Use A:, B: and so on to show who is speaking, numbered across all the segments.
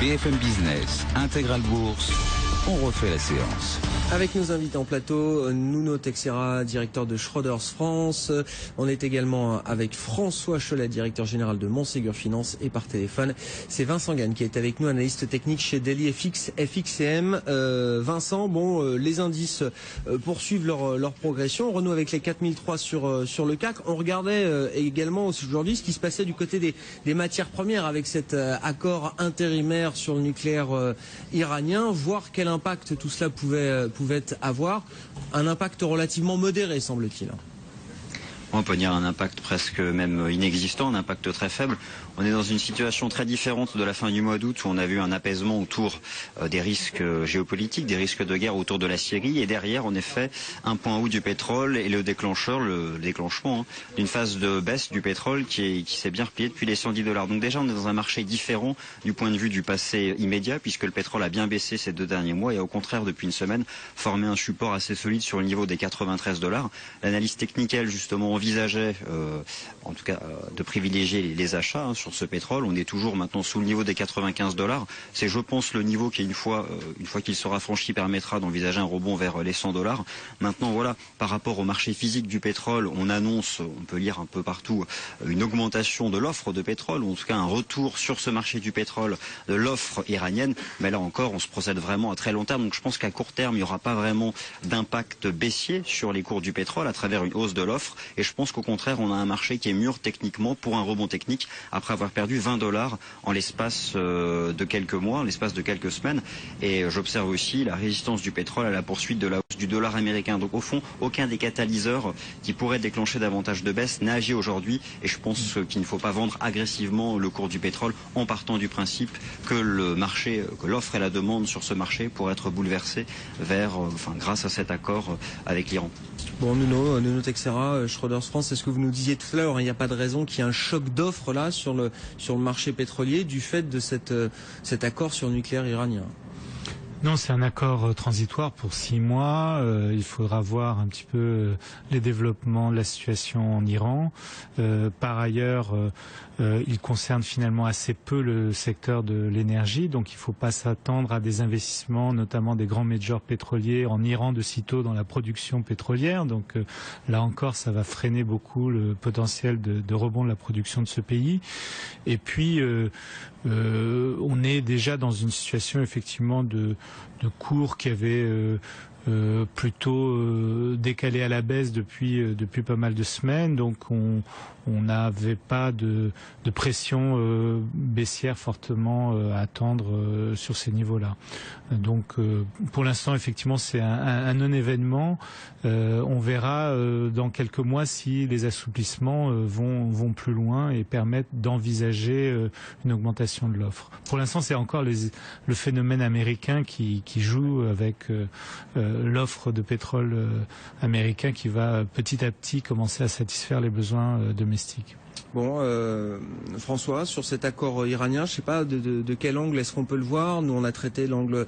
A: BFM Business, Intégral Bourse, on refait la séance.
B: Avec nos invités en plateau, Nuno Teixeira, directeur de Schroders France. On est également avec François Cholet, directeur général de Montségur Finance. Et par téléphone, c'est Vincent Gagne qui est avec nous, analyste technique chez Daily FXCM. Vincent, les indices poursuivent leur progression. On renoue avec les 4003 sur le CAC. On regardait également aujourd'hui ce qui se passait du côté des matières premières avec cet accord intérimaire sur le nucléaire iranien, voir quel impact tout cela pouvait avoir. Un impact relativement modéré, semble-t-il.
C: On peut dire un impact presque même inexistant, un impact très faible. On est dans une situation très différente de la fin du mois d'août où on a vu un apaisement autour des risques géopolitiques, des risques de guerre autour de la Syrie, et derrière en effet un point haut du pétrole et le déclenchement d'une phase de baisse du pétrole qui s'est bien replié depuis les $110. Donc déjà on est dans un marché différent du point de vue du passé immédiat, puisque le pétrole a bien baissé ces 2 derniers mois et au contraire depuis une semaine formé un support assez solide sur le niveau des $93. L'analyse technique, elle, justement envisageait en tout cas de privilégier les achats sur ce pétrole. On est toujours maintenant sous le niveau des $95. C'est, je pense, le niveau qui, une fois qu'il sera franchi, permettra d'envisager un rebond vers les $100. Maintenant, voilà, par rapport au marché physique du pétrole, on annonce, on peut lire un peu partout, une augmentation de l'offre de pétrole, ou en tout cas un retour sur ce marché du pétrole de l'offre iranienne. Mais là encore, on se procède vraiment à très long terme. Donc je pense qu'à court terme, il n'y aura pas vraiment d'impact baissier sur les cours du pétrole à travers une hausse de l'offre. Et je pense qu'au contraire, on a un marché qui est mûr techniquement pour un rebond technique après avoir perdu $20 en l'espace de quelques mois, en l'espace de quelques semaines. Et j'observe aussi la résistance du pétrole à la poursuite de la hausse du dollar américain. Donc au fond, aucun des catalyseurs qui pourraient déclencher davantage de baisse n'agit aujourd'hui. Et je pense qu'il ne faut pas vendre agressivement le cours du pétrole en partant du principe que le marché, que l'offre et la demande sur ce marché pourraient être bouleversées grâce à cet accord avec l'Iran.
B: Bon, Nuno Teixeira, Schroders France, c'est ce que vous nous disiez tout à l'heure, il n'y a pas de raison qu'il y ait un choc d'offres là sur le marché pétrolier du fait de cet accord sur le nucléaire iranien.
D: Non, c'est un accord transitoire pour 6 mois. Il faudra voir un petit peu les développements de la situation en Iran. Par ailleurs, il concerne finalement assez peu le secteur de l'énergie, donc il ne faut pas s'attendre à des investissements, notamment des grands majors pétroliers en Iran de sitôt dans la production pétrolière. Donc là encore, ça va freiner beaucoup le potentiel de rebond de la production de ce pays. Et puis, on est déjà dans une situation effectivement de cours qui avait plutôt décalé à la baisse depuis pas mal de semaines, donc on n'avait pas de pression baissière fortement à attendre sur ces niveaux-là. Donc pour l'instant effectivement c'est un non-événement. On verra dans quelques mois si les assouplissements vont plus loin et permettent d'envisager une augmentation de l'offre. Pour l'instant c'est encore le phénomène américain qui joue avec l'offre de pétrole américain qui va petit à petit commencer à satisfaire les besoins domestiques.
B: Bon, François, sur cet accord iranien, je ne sais pas de quel angle est-ce qu'on peut le voir. Nous, on a traité l'angle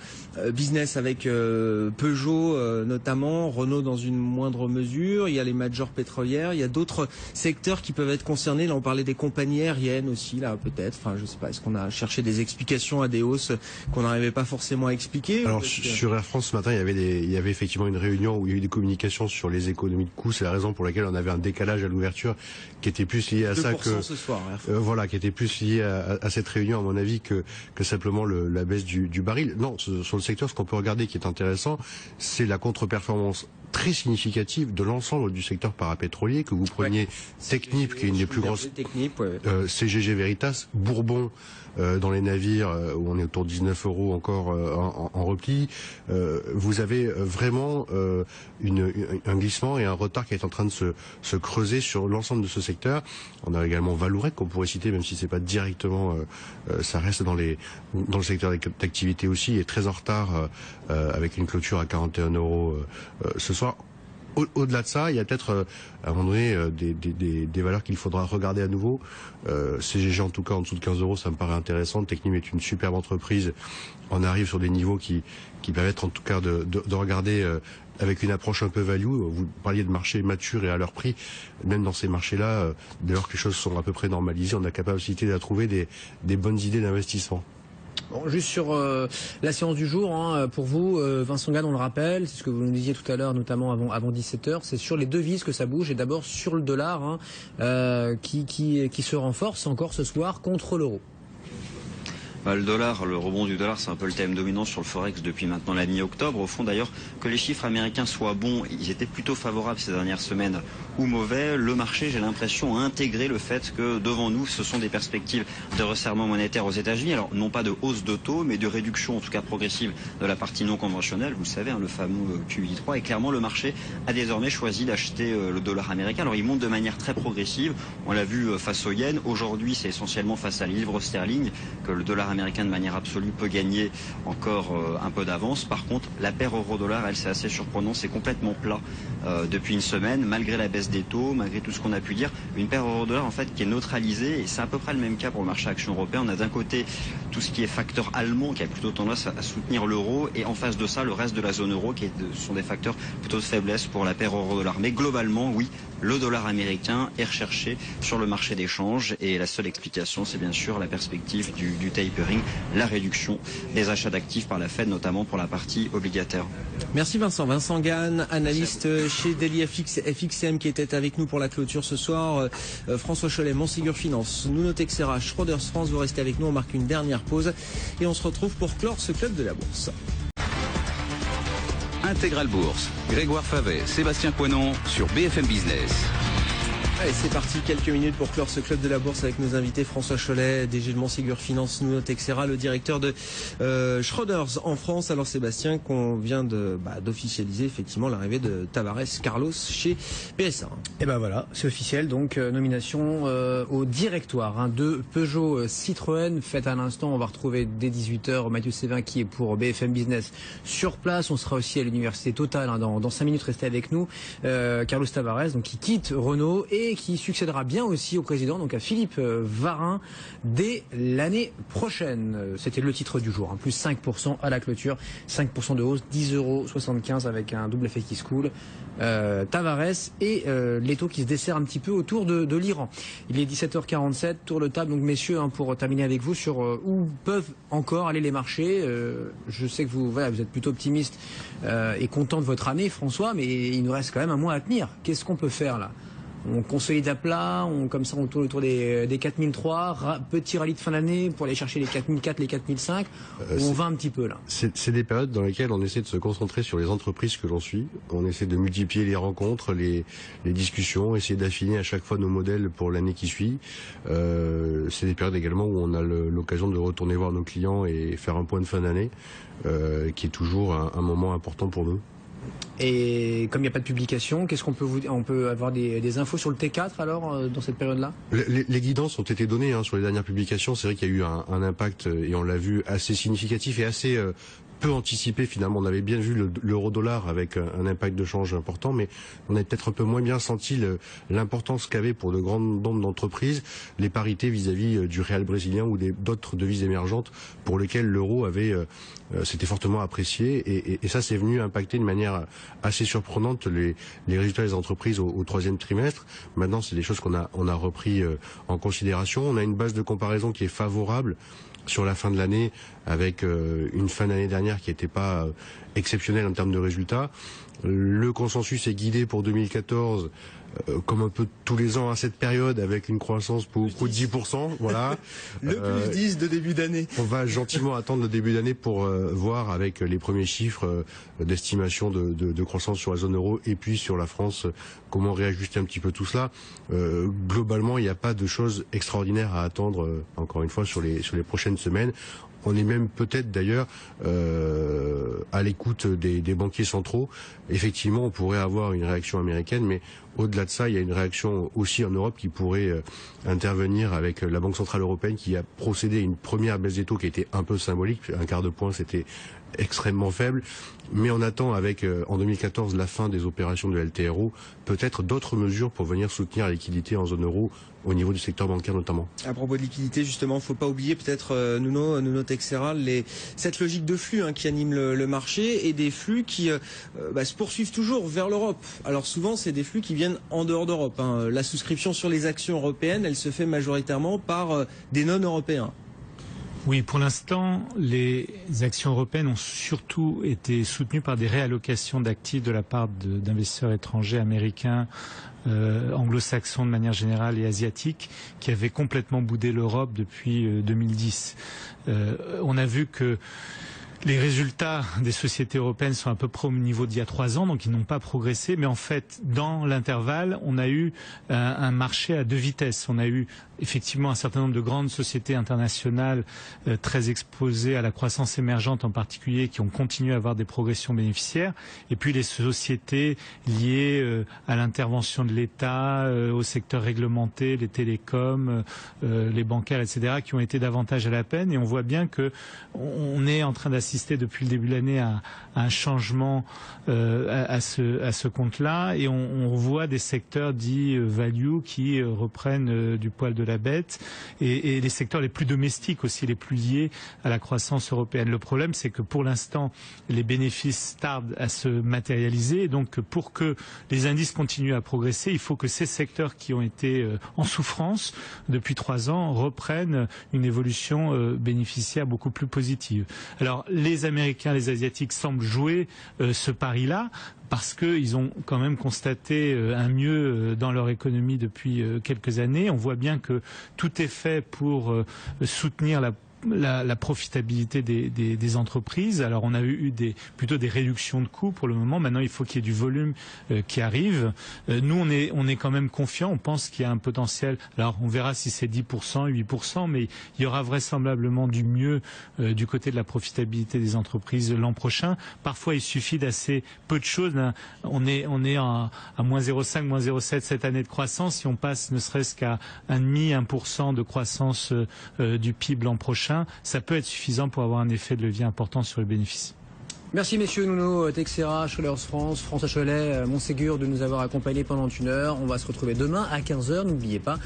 B: business avec Peugeot notamment, Renault dans une moindre mesure. Il y a les majors pétrolières, il y a d'autres secteurs qui peuvent être concernés. Là, on parlait des compagnies aériennes aussi, là peut-être. Enfin, je ne sais pas. Est-ce qu'on a cherché des explications à des hausses qu'on n'arrivait pas forcément à expliquer?
E: Alors sur Air France ce matin, il y avait effectivement une réunion où il y a eu des communications sur les économies de coûts. C'est la raison pour laquelle on avait un décalage à l'ouverture qui était plus lié à ça
B: ce soir,
E: qui était plus lié à cette réunion à mon avis que simplement la baisse du baril. Non, sur le secteur, ce qu'on peut regarder qui est intéressant, c'est la contre-performance très significative de l'ensemble du secteur parapétrolier, que vous preniez Technip, qui est une des plus grosses, CGG Veritas, Bourbon dans les navires où on est autour de 19 € encore en repli. Vous avez vraiment un glissement et un retard qui est en train de se creuser sur l'ensemble de ce secteur. On a également Vallourec qu'on pourrait citer, même si c'est pas directement, ça reste dans le secteur d'activité aussi, et très en retard avec une clôture à 41 € ce soir. Au-delà de ça, il y a peut-être à un moment donné des valeurs qu'il faudra regarder à nouveau. CGG en tout cas en dessous de 15 €, ça me paraît intéressant. Technim est une superbe entreprise. On arrive sur des niveaux qui permettent en tout cas de regarder avec une approche un peu value. Vous parliez de marchés matures et à leur prix. Même dans ces marchés-là, dès lors que les choses sont à peu près normalisées, on a capacité à trouver des bonnes idées d'investissement.
F: Bon, juste sur la séance du jour, hein, pour vous, Vincent Gane, on le rappelle, c'est ce que vous nous disiez tout à l'heure, notamment avant 17h, c'est sur les devises que ça bouge, et d'abord sur le dollar, hein, qui se renforce encore ce soir contre l'euro.
C: Le dollar, le rebond du dollar, c'est un peu le thème dominant sur le Forex depuis maintenant la mi-octobre. Au fond d'ailleurs, que les chiffres américains soient bons, ils étaient plutôt favorables ces dernières semaines, ou mauvais, le marché, j'ai l'impression, a intégré le fait que devant nous, ce sont des perspectives de resserrement monétaire aux États-Unis. Alors non pas de hausse de taux, mais de réduction, en tout cas progressive, de la partie non conventionnelle. Vous le savez, hein, le fameux QE3. Et clairement, le marché a désormais choisi d'acheter le dollar américain. Alors il monte de manière très progressive. On l'a vu face au yen. Aujourd'hui, c'est essentiellement face à la livre sterling que le dollar américain de manière absolue peut gagner encore un peu d'avance. Par contre, la paire euro-dollar, elle, c'est assez surprenant, c'est complètement plat depuis une semaine, malgré la baisse des taux, malgré tout ce qu'on a pu dire. Une paire euro-dollar, en fait, qui est neutralisée, et c'est à peu près le même cas pour le marché action européen. On a d'un côté tout ce qui est facteur allemand, qui a plutôt tendance à soutenir l'euro, et en face de ça, le reste de la zone euro, qui sont des facteurs plutôt de faiblesse pour la paire euro-dollar. Mais globalement, oui, le dollar américain est recherché sur le marché d'échange, et la seule explication, c'est bien sûr la perspective du tapering, la réduction des achats d'actifs par la Fed, notamment pour la partie obligataire.
B: Merci Vincent. Vincent Gane, analyste chez Daily FXM, qui était avec nous pour la clôture ce soir. François Chollet, Montségur Finance, Nuno Texera, Schroders France, vous restez avec nous. On marque une dernière pause et on se retrouve pour clore ce club de la bourse.
A: Intégral Bourse, Grégoire Favet, Sébastien Poinon sur BFM Business.
B: Allez, c'est parti, quelques minutes pour clore ce club de la bourse avec nos invités François Chollet, DG de Montségur Finance, Nuno Texera, le directeur de Schroders en France. Alors Sébastien, qu'on vient d'officialiser effectivement l'arrivée de Tavares Carlos chez PSA.
F: Et ben voilà, c'est officiel, donc nomination au directoire de Peugeot Citroën, faite à l'instant. On va retrouver dès 18h Mathieu Sévin qui est pour BFM Business sur place. On sera aussi à l'université Total dans 5 minutes, restez avec nous. Carlos Tavares, donc qui quitte Renault et qui succédera bien aussi au président, donc à Philippe Varin, dès l'année prochaine. C'était le titre du jour, hein, plus 5% à la clôture, 5% de hausse, 10,75 € avec un double effet qui se coule. Tavares et l'étau qui se dessert un petit peu autour de l'Iran. Il est 17h47, tour de table, donc messieurs, hein, pour terminer avec vous sur où peuvent encore aller les marchés. Je sais que vous êtes plutôt optimiste et content de votre année, François, mais il nous reste quand même un mois à tenir. Qu'est-ce qu'on peut faire là ? On consolide à plat, comme ça on tourne autour des 4003, petit rallye de fin d'année pour aller chercher les 4004, les 4005, on va un petit peu là.
E: C'est des périodes dans lesquelles on essaie de se concentrer sur les entreprises que l'on suit, on essaie de multiplier les rencontres, les discussions, essayer d'affiner à chaque fois nos modèles pour l'année qui suit. C'est des périodes également où on a l'occasion de retourner voir nos clients et faire un point de fin d'année, qui est toujours un moment important pour nous.
F: Et comme il n'y a pas de publication, qu'est-ce qu'on peut on peut avoir des infos sur le T4 alors dans cette période-là ?
E: Les guidances ont été données sur les dernières publications. C'est vrai qu'il y a eu un impact, et on l'a vu, assez significatif et assez peu anticipé finalement. On avait bien vu l'euro-dollar avec un impact de change important, mais on avait peut-être un peu moins bien senti l'importance qu'avait pour de grandes nombres d'entreprises les parités vis-à-vis du réal brésilien ou d'autres devises émergentes pour lesquelles l'euro s'était fortement apprécié, et ça c'est venu impacter de manière assez surprenante les résultats des entreprises au troisième trimestre. Maintenant, c'est des choses qu'on a repris en considération. On a une base de comparaison qui est favorable sur la fin de l'année, avec une fin d'année dernière qui n'était pas exceptionnelle en termes de résultats. Le consensus est guidé pour 2014, comme un peu tous les ans à cette période, avec une croissance pour de 10%. Voilà.
B: Le plus 10 de début d'année.
E: On va gentiment attendre le début d'année pour voir avec les premiers chiffres d'estimation de croissance sur la zone euro et puis sur la France, comment réajuster un petit peu tout cela. Globalement, il n'y a pas de choses extraordinaires à attendre, encore une fois, sur les prochaines semaines. On est même peut-être d'ailleurs à l'écoute des banquiers centraux. Effectivement, on pourrait avoir une réaction américaine, mais au-delà de ça, il y a une réaction aussi en Europe qui pourrait intervenir avec la Banque Centrale Européenne qui a procédé à une première baisse des taux qui était un peu symbolique. Un quart de point, c'était extrêmement faible. Mais on attend avec, en 2014, la fin des opérations de LTRO, peut-être d'autres mesures pour venir soutenir la liquidité en zone euro, au niveau du secteur bancaire notamment.
B: À propos de liquidité, justement, faut pas oublier peut-être Nuno Texera, cette logique de flux qui anime le marché, et des flux qui se poursuivent toujours vers l'Europe. Alors souvent, c'est des flux qui viennent en dehors d'Europe. La souscription sur les actions européennes, elle se fait majoritairement par des non-européens.
D: Oui, pour l'instant, les actions européennes ont surtout été soutenues par des réallocations d'actifs de la part d'investisseurs étrangers, américains, anglo-saxons de manière générale et asiatiques, qui avaient complètement boudé l'Europe depuis 2010. On a vu que les résultats des sociétés européennes sont à peu près au niveau d'il y a 3 ans, donc ils n'ont pas progressé. Mais en fait, dans l'intervalle, on a eu un marché à 2 vitesses. On a eu effectivement un certain nombre de grandes sociétés internationales très exposées à la croissance émergente en particulier, qui ont continué à avoir des progressions bénéficiaires. Et puis les sociétés liées à l'intervention de l'État, au secteur réglementé, les télécoms, les bancaires, etc., qui ont été davantage à la peine. Et on voit bien que on est en train d'assister depuis le début de l'année à un changement à ce compte-là, et on voit des secteurs dits value qui reprennent du poil de la bête, et les secteurs les plus domestiques aussi, les plus liés à la croissance européenne. Le problème, c'est que pour l'instant, les bénéfices tardent à se matérialiser, et donc pour que les indices continuent à progresser, il faut que ces secteurs qui ont été en souffrance depuis 3 ans reprennent une évolution bénéficiaire beaucoup plus positive. Alors, les Américains, les Asiatiques semblent jouer ce pari-là, parce qu'ils ont quand même constaté un mieux dans leur économie depuis quelques années. On voit bien que tout est fait pour soutenir la profitabilité des entreprises. Alors on a eu plutôt des réductions de coûts pour le moment. Maintenant, il faut qu'il y ait du volume qui arrive. Nous, on est quand même confiants. On pense qu'il y a un potentiel. Alors on verra si c'est 10%, 8%, mais il y aura vraisemblablement du mieux du côté de la profitabilité des entreprises l'an prochain. Parfois, il suffit d'assez peu de choses. On est à moins 0,5, moins 0,7 cette année de croissance. Si on passe ne serait-ce qu'à 1,5% de croissance du PIB l'an prochain, ça peut être suffisant pour avoir un effet de levier important sur les bénéfices.
F: Merci messieurs Nuno Teixeira, Schroders France, François Chollet, Montségur de nous avoir accompagnés pendant 1 heure. On va se retrouver demain à 15h, n'oubliez pas.